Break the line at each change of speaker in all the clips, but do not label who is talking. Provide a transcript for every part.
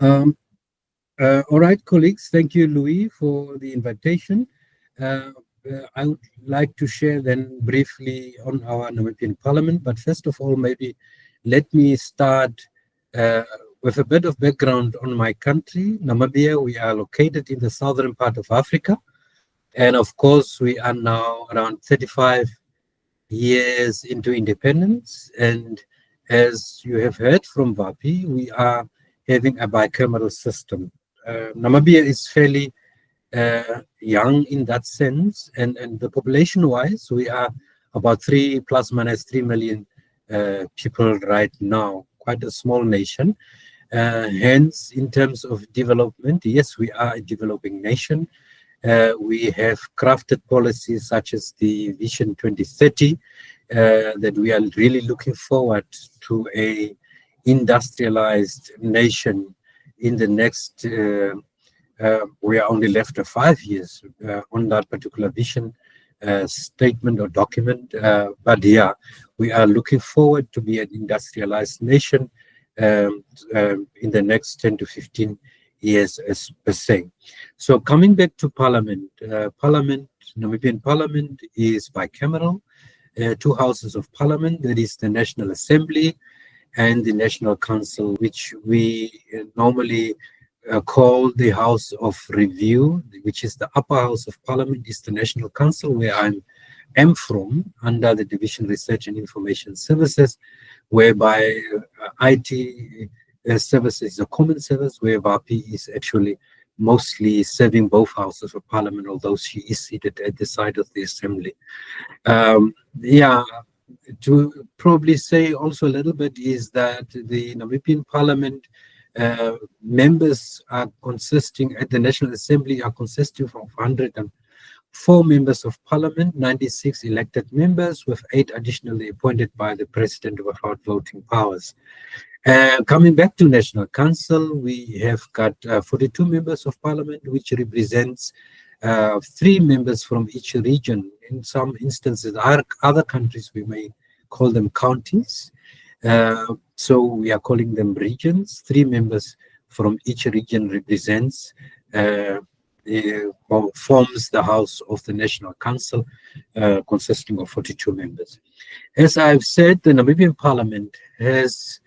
Um, all right, colleagues, thank you, Louis, for the invitation. I would like to share then briefly on our Namibian Parliament, but first of all, maybe let me start uh, with a bit of background on my country, Namibia. We are located in the southern part of Africa, and of course, we are now around 35 years into independence. And as you have heard from Vapi, we are having a bicameral system. Namibia is fairly young in that sense, and the population-wise, we are about 3 plus minus 3 million people right now, quite a small nation. Hence, in terms of development, yes, we are a developing nation. We have crafted policies such as the Vision 2030 that we are really looking forward to a industrialized nation in the next. We are only left 5 years on that particular vision statement or document. But yeah, we are looking forward to be an industrialized nation in the next 10 to 15 years as per se. So coming back to Parliament, Namibian Parliament is bicameral, 2 houses of Parliament, that is the National Assembly and the National Council, which we normally call the House of Review, which is the upper house of Parliament, is the National Council, where I am from, under the Division Research and Information Services, whereby IT services is a common service, where VAPI is actually mostly serving both houses of Parliament, although she is seated at the side of the Assembly. Yeah, to probably say also a little bit is that the Namibian Parliament members are consisting at the National Assembly are consisting of 104 members of Parliament, 96 elected members, with 8 additionally appointed by the President without voting powers. Coming back to National Council, we have got 42 members of Parliament, which represents 3 members from each region. In some instances, other countries, we may call them counties. So we are calling them regions. 3 members from each region represents or forms the House of the National Council, consisting of 42 members. As I've said, the Namibian Parliament has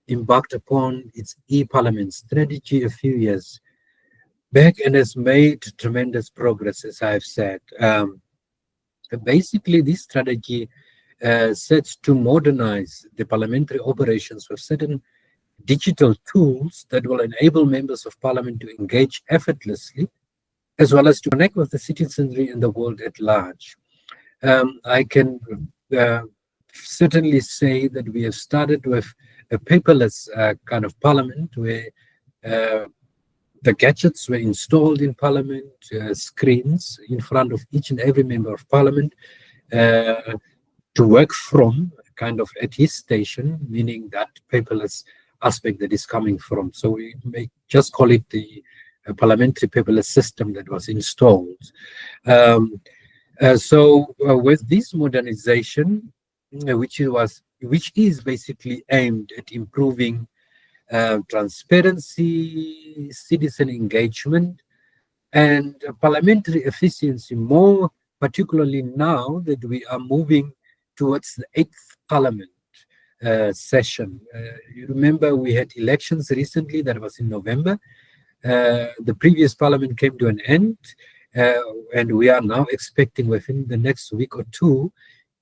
embarked upon its e-Parliament strategy a few years back and has made tremendous progress, as I've said. Basically, this strategy sets to modernize the parliamentary operations with certain digital tools that will enable members of Parliament to engage effortlessly, as well as to connect with the citizenry and the world at large. I can certainly say that we have started with a paperless kind of Parliament, where the gadgets were installed in Parliament, screens in front of each and every member of Parliament, to work from kind of at his station, meaning that paperless aspect that is coming from. So we may just call it the parliamentary paperless system that was installed. So with this modernization, which is basically aimed at improving transparency, citizen engagement, and parliamentary efficiency, more particularly now that we are moving towards the 8th Parliament session. You remember we had elections recently, that was in November. The previous Parliament came to an end, and we are now expecting within the next week or two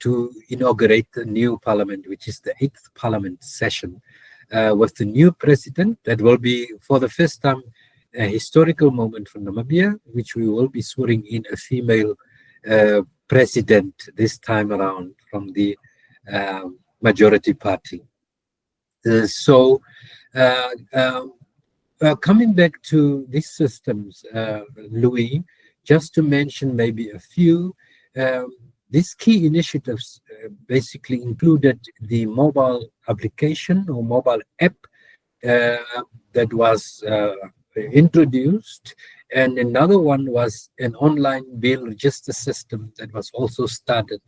to inaugurate the new Parliament, which is the 8th Parliament session, with the new president. That will be, for the first time, a historical moment for Namibia, which we will be swearing in a female president this time around from the majority party. Coming back to these systems, Louis, just to mention maybe a few, these key initiatives basically included the mobile application or mobile app that was introduced, and another one was an online bail register system that was also started,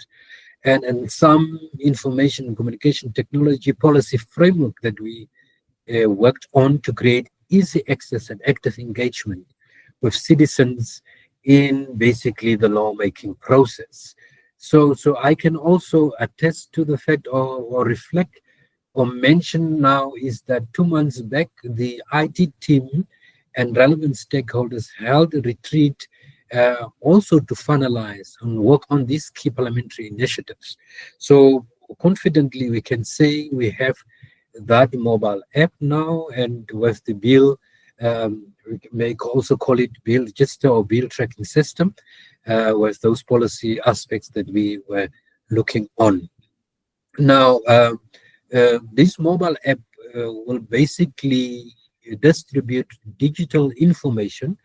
and some information and communication technology policy framework that we worked on to create easy access and active engagement with citizens in basically the lawmaking process. So I can also attest to the fact or reflect or mention now is that 2 months back, the IT team and relevant stakeholders held a retreat also to finalize and work on these key parliamentary initiatives. So confidently, we can say we have that mobile app now, and with the bill, we may also call it bill register or bill tracking system, with those policy aspects that we were looking on. Now, this mobile app will basically distribute digital information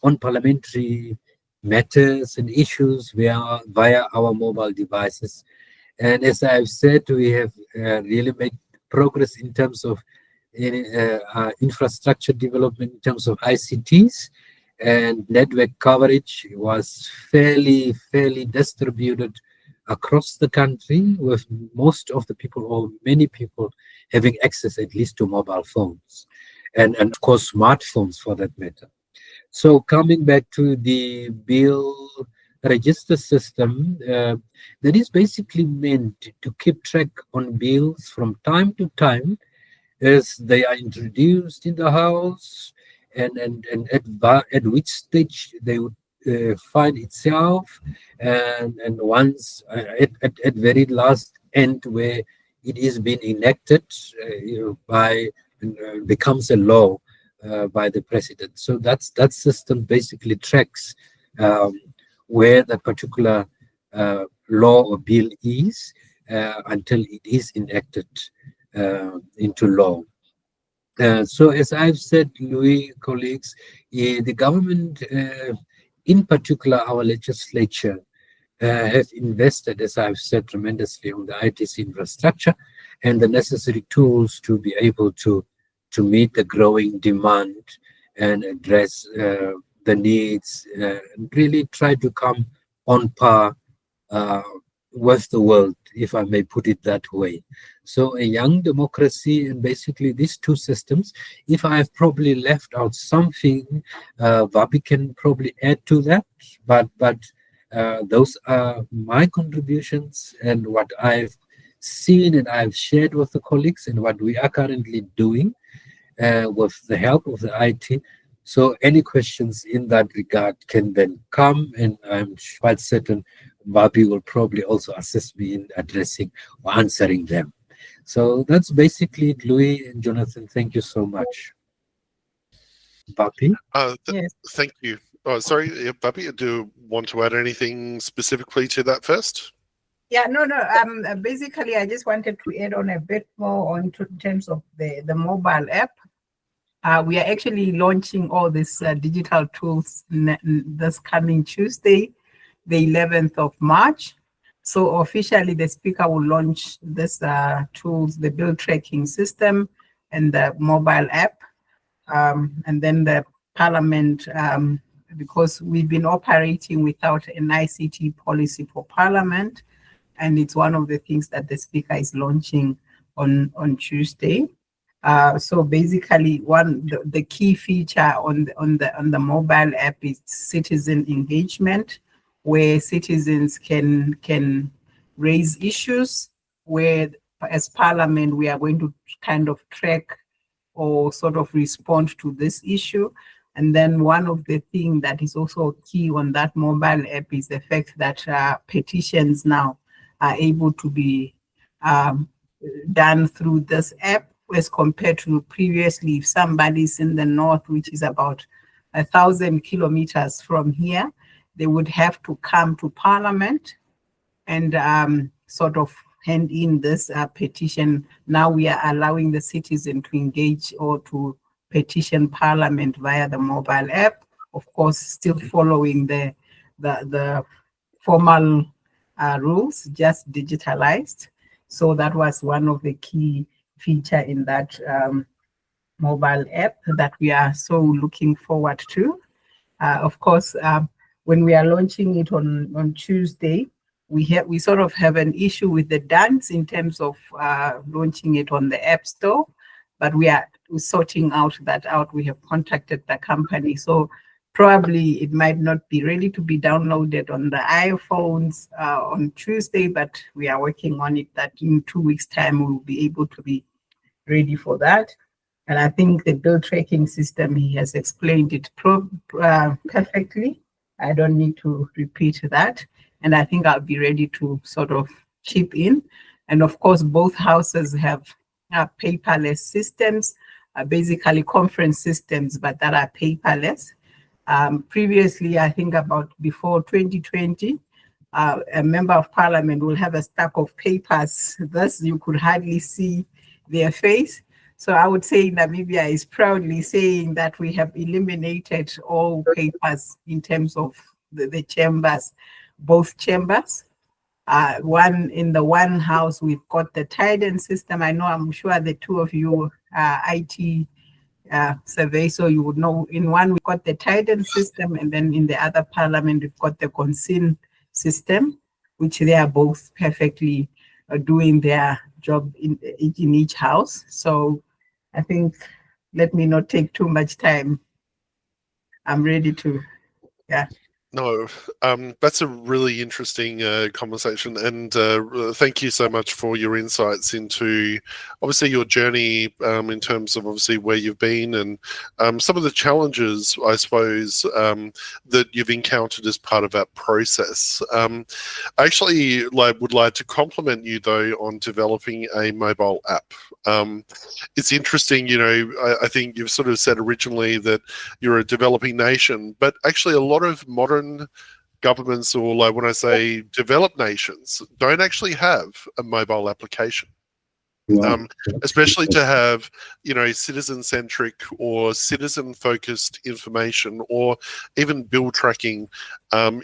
on parliamentary matters and issues via our mobile devices. And as I've said, we have really made progress in terms of infrastructure development, in terms of ICTs, and network coverage was fairly distributed across the country, with most of the people or many people having access at least to mobile phones and of course smartphones for that matter. So coming back to the bill register system, that is basically meant to keep track on bills from time to time as they are introduced in the House, and at which stage they would find itself, and once at very last end where it is being enacted by becomes a law by the president. So that system basically tracks where the particular law or bill is until it is enacted into law. So as I've said, Louis, colleagues, the government, in particular our legislature, have invested, as I've said, tremendously on the ITC infrastructure and the necessary tools to be able to meet the growing demand and address the needs, really try to come on par with the world, if I may put it that way. So a young democracy, and basically these two systems, if I have probably left out something, Vapi can probably add to that, but those are my contributions and what I've seen and I've shared with the colleagues and what we are currently doing with the help of the IT. So any questions in that regard can then come, and I'm quite certain Bobby will probably also assist me in addressing or answering them. So that's basically it, Louis and Jonathan. Thank you so much. Bobby?
Yes.
Thank you. Oh, sorry, Bobby, do you want to add anything specifically to that first?
Yeah, no. Basically, I just wanted to add on a bit more in terms of the mobile app. We are actually launching all these digital tools this coming Tuesday, the 11th of March. So officially, the Speaker will launch this tools, the bill tracking system and the mobile app. And then the Parliament, because we've been operating without an ICT policy for Parliament, and it's one of the things that the Speaker is launching on Tuesday. So basically, the key feature on the mobile app is citizen engagement, where citizens can raise issues, where as Parliament we are going to kind of track or sort of respond to this issue. And then one of the things that is also key on that mobile app is the fact that petitions now are able to be done through this app, as compared to previously. If somebody's in the north, which is about 1,000 kilometers from here, they would have to come to Parliament and sort of hand in this petition. Now we are allowing the citizen to engage or to petition Parliament via the mobile app, of course, still following the formal rules, just digitalized. So that was one of the key feature in that mobile app that we are so looking forward to. Of course, when we are launching it on Tuesday, we sort of have an issue with the dance in terms of launching it on the App Store. but we are sorting that out. We have contacted the company. So probably it might not be ready to be downloaded on the iPhones on Tuesday, but we are working on it that in 2 weeks' time we will be able to be ready for that. And I think the bill tracking system, he has explained it perfectly. I don't need to repeat that. And I think I'll be ready to sort of chip in. And of course, both houses have paperless systems, basically conference systems, but that are paperless. Previously, I think before 2020, a member of parliament will have a stack of papers. Thus, you could hardly see their face. So I would say Namibia is proudly saying that we have eliminated all papers in terms of the chambers, both chambers. In the one house, we've got the Tident system. I'm sure the two of you are IT survey, so you would know. In one, we've got the Tident system, and then in the other parliament, we've got the Consin system, which they are both perfectly doing their job in each house. So I think, let me not take too much time. I'm ready to, yeah.
No, that's a really interesting conversation, and thank you so much for your insights into obviously your journey in terms of obviously where you've been and some of the challenges, I suppose, that you've encountered as part of that process. I actually would like to compliment you though on developing a mobile app. It's interesting, I think you've sort of said originally that you're a developing nation, but actually a lot of modern governments, or when I say developed nations, don't actually have a mobile application.
Wow.
Especially to have, citizen-centric or citizen-focused information, or even bill tracking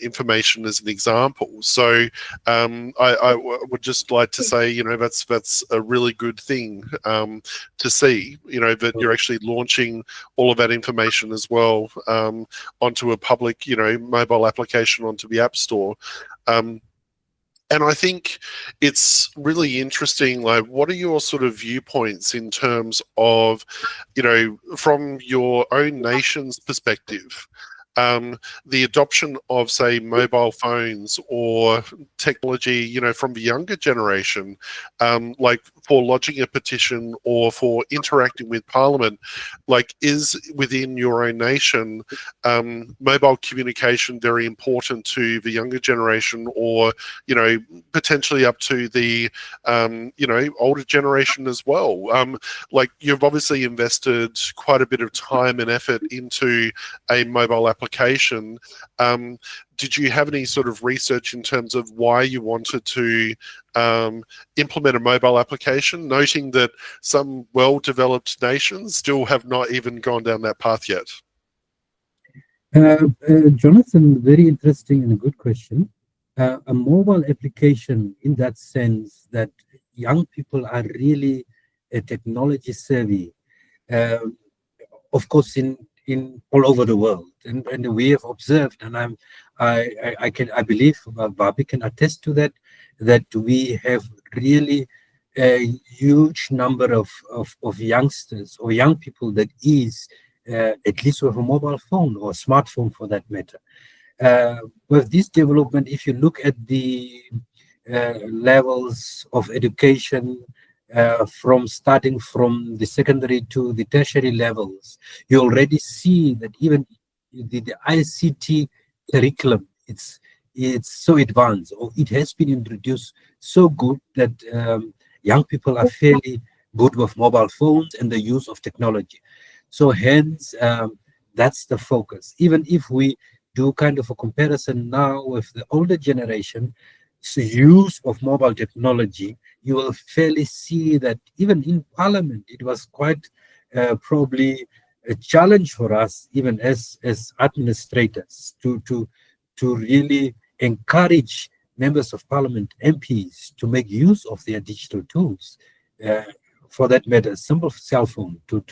information as an example. So I would just like to say, that's a really good thing to see, that you're actually launching all of that information as well onto a public, mobile application onto the App Store. And I think it's really interesting, what are your sort of viewpoints in terms of, from your own nation's perspective, the adoption of, say, mobile phones or technology, from the younger generation, like for lodging a petition or for interacting with Parliament, is within your own nation mobile communication very important to the younger generation, or, potentially up to the, older generation as well? You've obviously invested quite a bit of time and effort into a mobile application. Did you have any sort of research in terms of why you wanted to implement a mobile application, noting that some well-developed nations still have not even gone down that path yet?
Jonathan, very interesting and a good question. A mobile application, in that sense that young people are really technology savvy, of course, in all over the world, and we have observed, and I believe Bobby can attest to that we have really a huge number of youngsters or young people that is at least with a mobile phone or a smartphone for that matter. With this development, if you look at the levels of education starting from the secondary to the tertiary levels, you already see that even the ICT curriculum, it's so advanced, or it has been introduced so good that young people are fairly good with mobile phones and the use of technology. So hence, that's the focus. Even if we do kind of a comparison now with the older generation, use of mobile technology, you will fairly see that even in Parliament, it was quite probably a challenge for us, even as administrators, to really encourage members of Parliament, MPs, to make use of their digital tools. For that matter, a simple cell phone to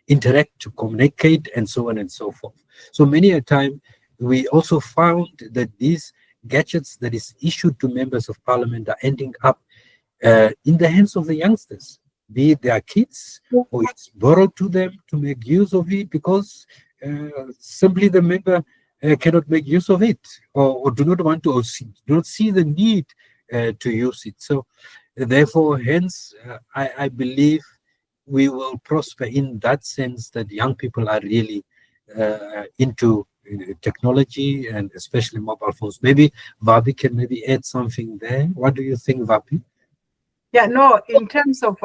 interact, to communicate, and so on and so forth. So many a time, we also found that these gadgets that is issued to members of Parliament are ending up in the hands of the youngsters. be it their kids or it's borrowed to them to make use of it because simply the member cannot make use of it or do not want to or do not see the need to use it. So therefore, hence, I believe we will prosper in that sense that young people are really into technology and especially mobile phones. Maybe Vapi can maybe add something there. What do you think, Vapi?
Yeah, no, in terms of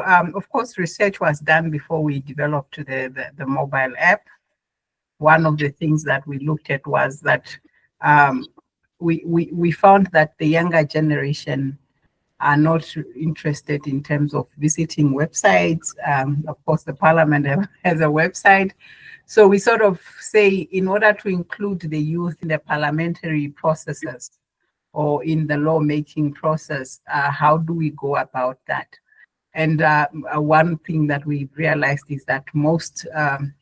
course, research was done before we developed the mobile app. One of the things that we looked at was that we found that the younger generation are not interested in terms of visiting websites. Of course, the Parliament has a website. So we sort of say, in order to include the youth in the parliamentary processes or in the lawmaking process, how do we go about that? And one thing that we realized is that most,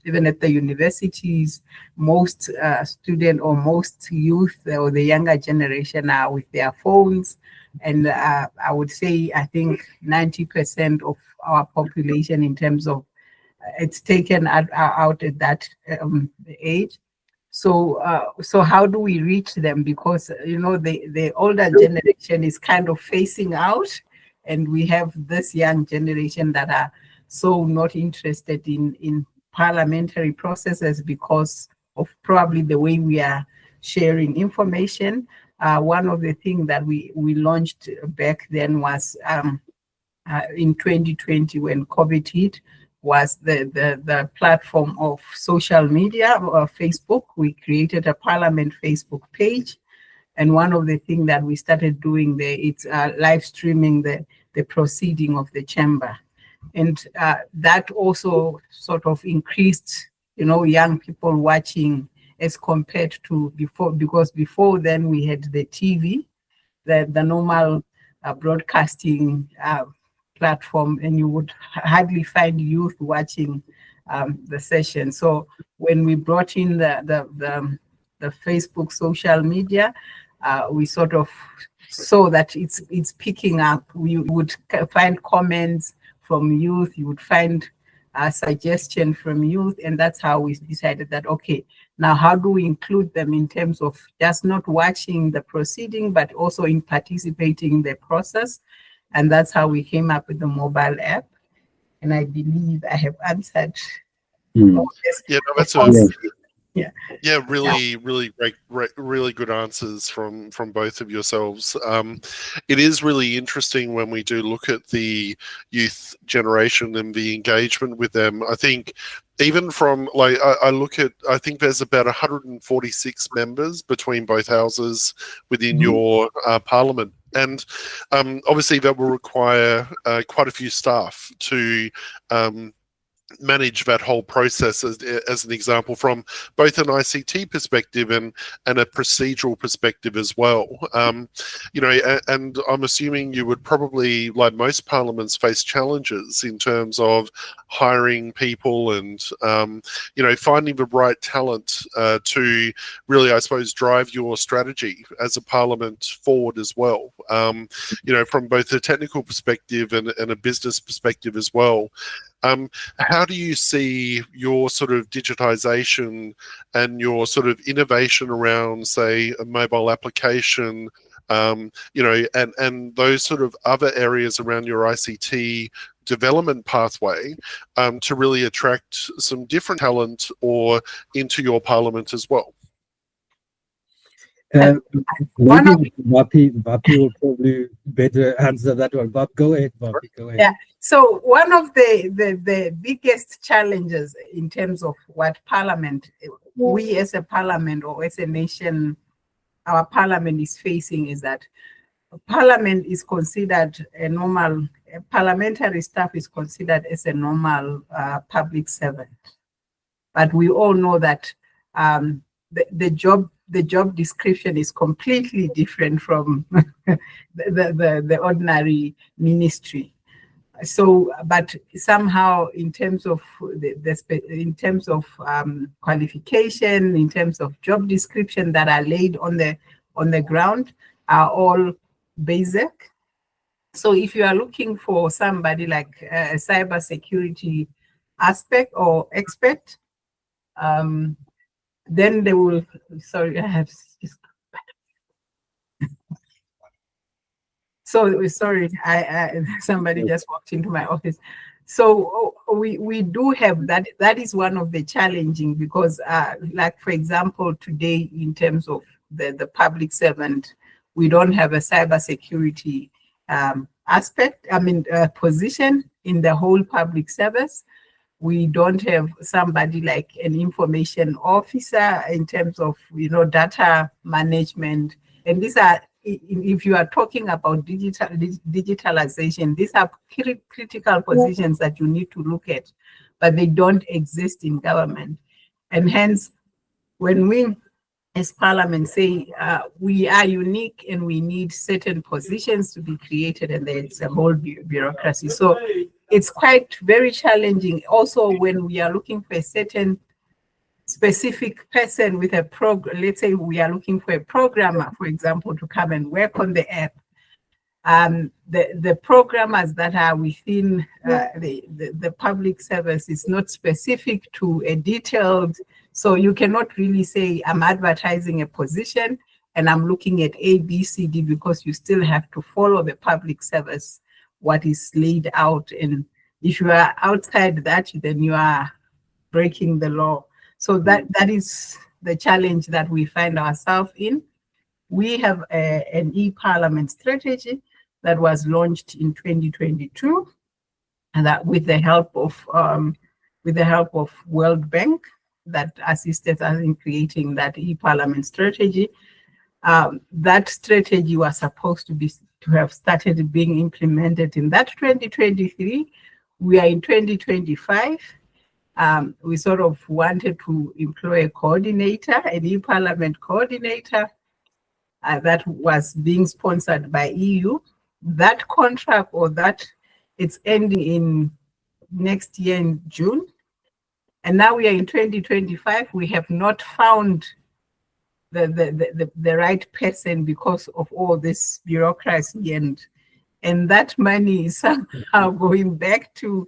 even at the universities, most students or most youth or the younger generation are with their phones. And I would say, I think 90% of our population in terms of it's taken out at that age. So how do we reach them? Because, the older generation is kind of phasing out, and we have this young generation that are so not interested in parliamentary processes because of probably the way we are sharing information. One of the things that we launched back then was in 2020 when COVID hit, was the platform of social media, Facebook. We created a Parliament Facebook page. And one of the things that we started doing there, it's live streaming the proceeding of the chamber. And that also sort of increased, young people watching as compared to before, because before then we had the TV, the normal broadcasting platform, and you would hardly find youth watching the session. So when we brought in the Facebook social media, we sort of saw that it's picking up. We would find comments from youth, you would find a suggestion from youth, and that's how we decided that, okay, now how do we include them in terms of just not watching the proceeding, but also in participating in the process? And that's how we came up with the mobile app. And I believe I have answered.
Yeah, no, that's really great, really good answers from both of yourselves. It is really interesting when we do look at the youth generation and the engagement with them. I think even from I think there's about 146 members between both houses within your parliament. And obviously that will require quite a few staff to manage that whole process as an example from both an ICT perspective and a procedural perspective as well. And I'm assuming you would probably, like most parliaments, face challenges in terms of hiring people and finding the right talent to really, I suppose, drive your strategy as a parliament forward as well. From both a technical perspective and a business perspective as well. How do you see your sort of digitization and your sort of innovation around, say, a mobile application, and those sort of other areas around your ICT development pathway to really attract some different talent or into your parliament as well?
Maybe Vapi will probably better answer that one. But go ahead, Vapi, go ahead.
Yeah. So one of the biggest challenges in terms of what Parliament, we as a Parliament or as a nation, our Parliament is facing is that Parliament is considered parliamentary staff is considered as a normal public servant. But we all know that the job description is completely different from the ordinary ministry. So, but somehow, in terms of qualification, in terms of job description that are laid on the ground, are all basic. So if you are looking for somebody like a cybersecurity aspect or expert, then they will, sorry, I have, so sorry, I somebody just walked into my office. So we do have that. That is one of the challenging, because like, for example, today in terms of the public servant, we don't have a cybersecurity aspect, position in the whole public service. We don't have somebody like an information officer in terms of, data management. And these are, if you are talking about digitalization, these are critical positions that you need to look at, but they don't exist in government. And hence, when we as Parliament say we are unique and we need certain positions to be created, and there's a whole bureaucracy. So it's quite very challenging. Also, when we are looking for a certain specific person with a program, let's say we are looking for a programmer, for example, to come and work on the app. The programmers that are within the public service is not specific to a detailed, so you cannot really say I'm advertising a position and I'm looking at A, B, C, D, because you still have to follow the public service, what is laid out. And if you are outside that, then you are breaking the law. So that is the challenge that we find ourselves in. We have an e-Parliament strategy that was launched in 2022, and that with the help of World Bank, that assisted us in creating that e-Parliament strategy. That strategy was supposed to have started being implemented in that 2023. We are in 2025. We sort of wanted to employ a coordinator, an e-Parliament coordinator, that was being sponsored by EU. That contract, or that, it's ending in next year in June. And now we are in 2025. We have not found the right person because of all this bureaucracy, and that money is somehow going back to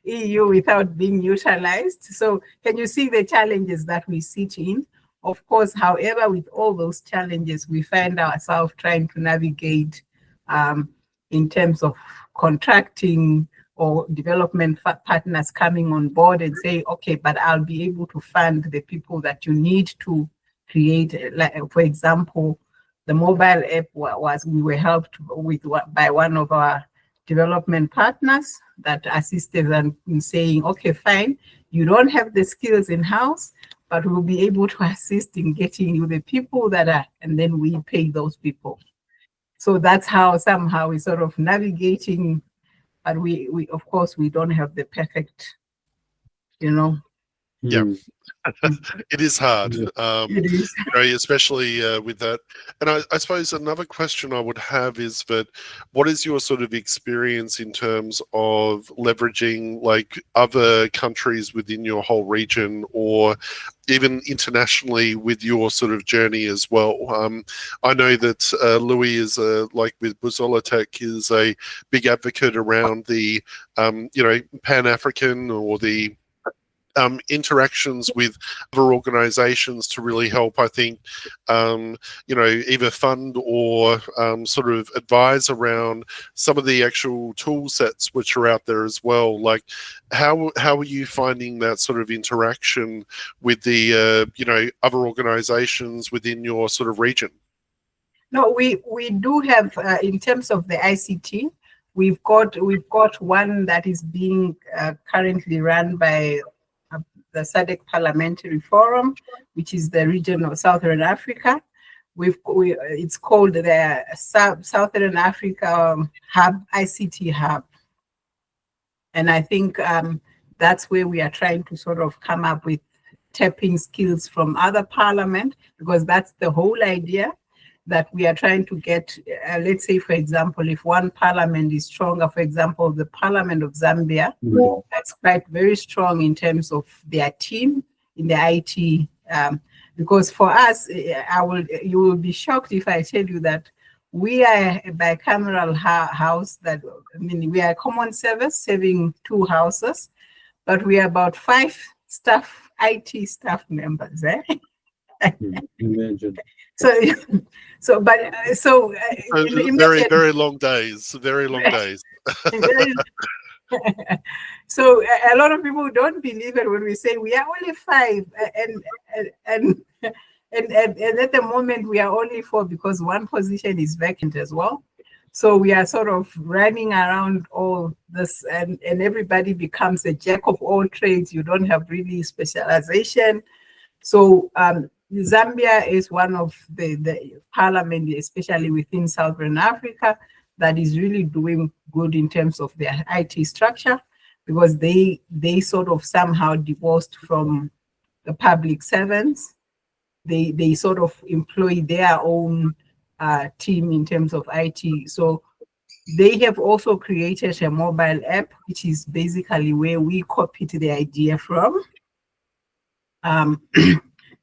EU without being utilized. So can you see the challenges that we sit in? Of course, however, with all those challenges, we find ourselves trying to navigate in terms of contracting or development partners coming on board and say, okay, but I'll be able to fund the people that you need to create. Like, for example, the mobile app we were helped with by one of our development partners that assisted them in saying, okay, fine, you don't have the skills in-house, but we'll be able to assist in getting you the people that are, and then we pay those people. So that's how somehow we're sort of navigating, but we of course, we don't have the perfect,
Yeah. It is hard,
it is.
especially with that. And I suppose another question I would have is that what is your sort of experience in terms of leveraging like other countries within your whole region, or even internationally with your sort of journey as well? I know that Louis is like with Bússola Tech is a big advocate around the Pan-African or the interactions with other organizations to really help, I think, either fund or sort of advise around some of the actual tool sets which are out there as well. Like, how are you finding that sort of interaction with the other organizations within your sort of region?
No, we do have in terms of the ICT, we've got one that is being currently run by the SADC Parliamentary Forum, which is the region of Southern Africa. It's called the Southern Africa Hub, ICT Hub. And I think that's where we are trying to sort of come up with tapping skills from other parliament, because that's the whole idea, that we are trying to get, let's say, for example, if one parliament is stronger, for example, the Parliament of Zambia, that's quite very strong in terms of their team in the IT. Because for us, you will be shocked if I tell you that we are a bicameral house that, I mean, we are a common service serving 2 houses, but we are about 5 IT staff members.
Imagine.
So,
very, very long days. Very long days.
So a lot of people don't believe it when we say we are only 5, and at the moment we are only 4 because 1 position is vacant as well. So we are sort of running around all this, and everybody becomes a jack of all trades. You don't have really specialization. So Zambia is one of the parliament, especially within Southern Africa, that is really doing good in terms of their IT structure, because they sort of somehow divorced from the public servants. They sort of employ their own team in terms of IT. So they have also created a mobile app, which is basically where we copied the idea from,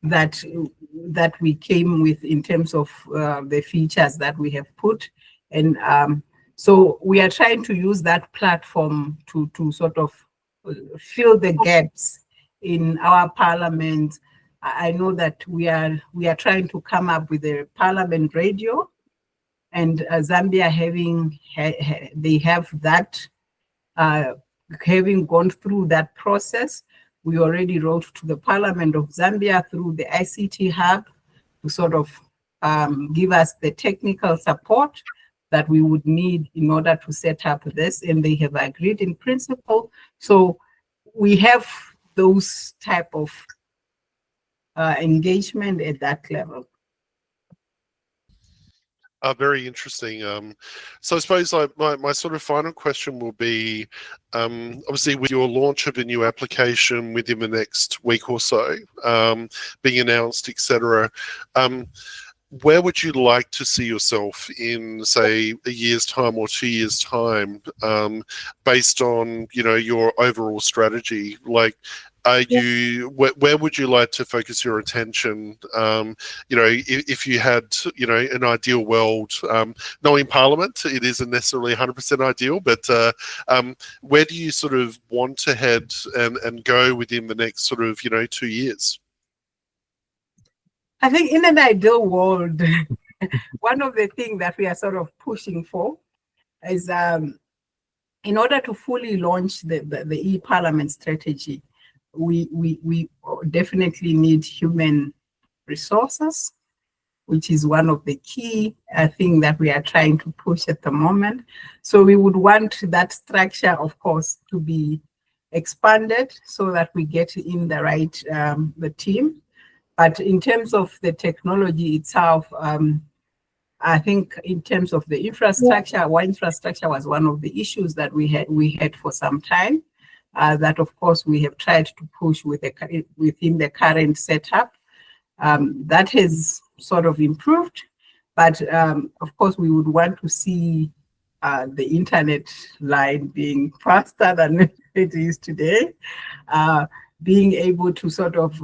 that we came with in terms of the features that we have put. And so we are trying to use that platform to sort of fill the gaps in our parliament. I know that we are trying to come up with a parliament radio, and Zambia they have that, having gone through that process. We already wrote to the Parliament of Zambia through the ICT hub to sort of give us the technical support that we would need in order to set up this, and they have agreed in principle. So we have those type of engagement at that level.
Very interesting. So I suppose my sort of final question will be, obviously with your launch of a new application within the next week or so, being announced, etc., where would you like to see yourself in, say, a year's time or 2 years' time, based on, you know, your overall strategy? Like, where would you like to focus your attention? You know, if you had, you know, an ideal world, knowing Parliament, it isn't necessarily 100% ideal, but where do you sort of want to head and go within the next sort of, you know, 2 years?
I think in an ideal world, one of the things that we are sort of pushing for is, in order to fully launch the e-Parliament strategy, we definitely need human resources, which is one of the key things that we are trying to push at the moment. So we would want that structure, of course, to be expanded so that we get in the right the team. But in terms of the technology itself, I think in terms of the infrastructure, our infrastructure was one of the issues that we had for some time. That, of course, we have tried to push within the current setup. That has sort of improved, but of course, we would want to see the internet line being faster than it is today, being able to sort of,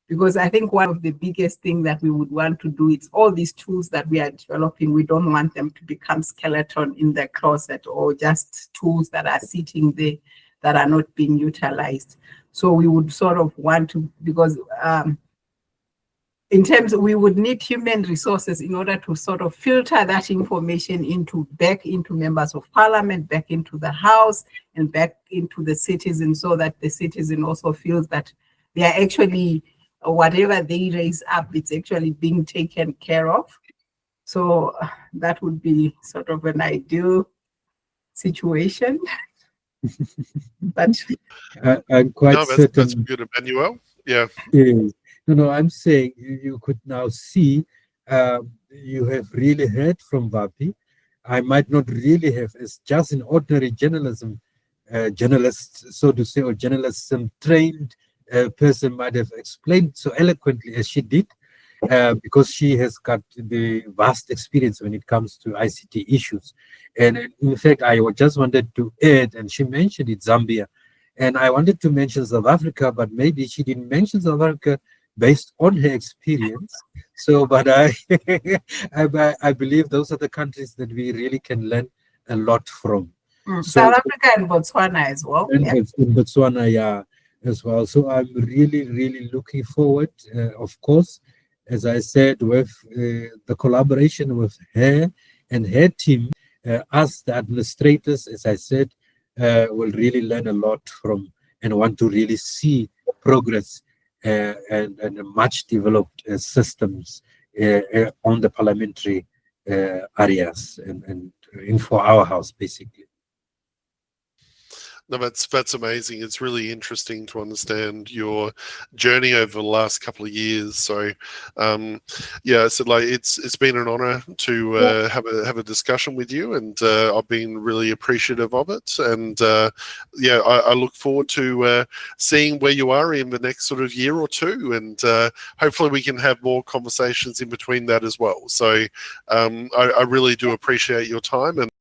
because I think one of the biggest things that we would want to do is all these tools that we are developing, we don't want them to become skeleton in the closet or just tools that are sitting there that are not being utilized. So we would sort of want to, because in terms of, we would need human resources in order to sort of filter that information back into members of parliament, back into the house, and back into the citizens, so that the citizen also feels that they are actually, whatever they raise up, it's actually being taken care of. So that would be sort of an ideal situation. But
I'm quite certain.
That's good, Immanuel. Yeah.
Yes. No, I'm saying you could now see, you have really heard from Vapi. I might not really have, as just an ordinary journalism, journalist, so to say, or journalism trained person might have explained so eloquently as she did, because she has got the vast experience when it comes to ICT issues. And in fact, I just wanted to add, and she mentioned it, Zambia, and I wanted to mention South Africa, but maybe she didn't mention South Africa based on her experience. So, but I believe those are the countries that we really can learn a lot from.
South Africa and Botswana as well.
In Botswana, yeah, as well. So I'm really, really looking forward, of course, as I said, with the collaboration with her and her team, us, the administrators, as I said, will really learn a lot from and want to really see progress and much developed systems on the parliamentary areas and for our house, basically.
No, that's amazing. It's really interesting to understand your journey over the last couple of years. So, yeah, so like it's been an honor to have a discussion with you, and I've been really appreciative of it. And yeah, I look forward to seeing where you are in the next sort of year or two, and hopefully we can have more conversations in between that as well. So, I really do appreciate your time and.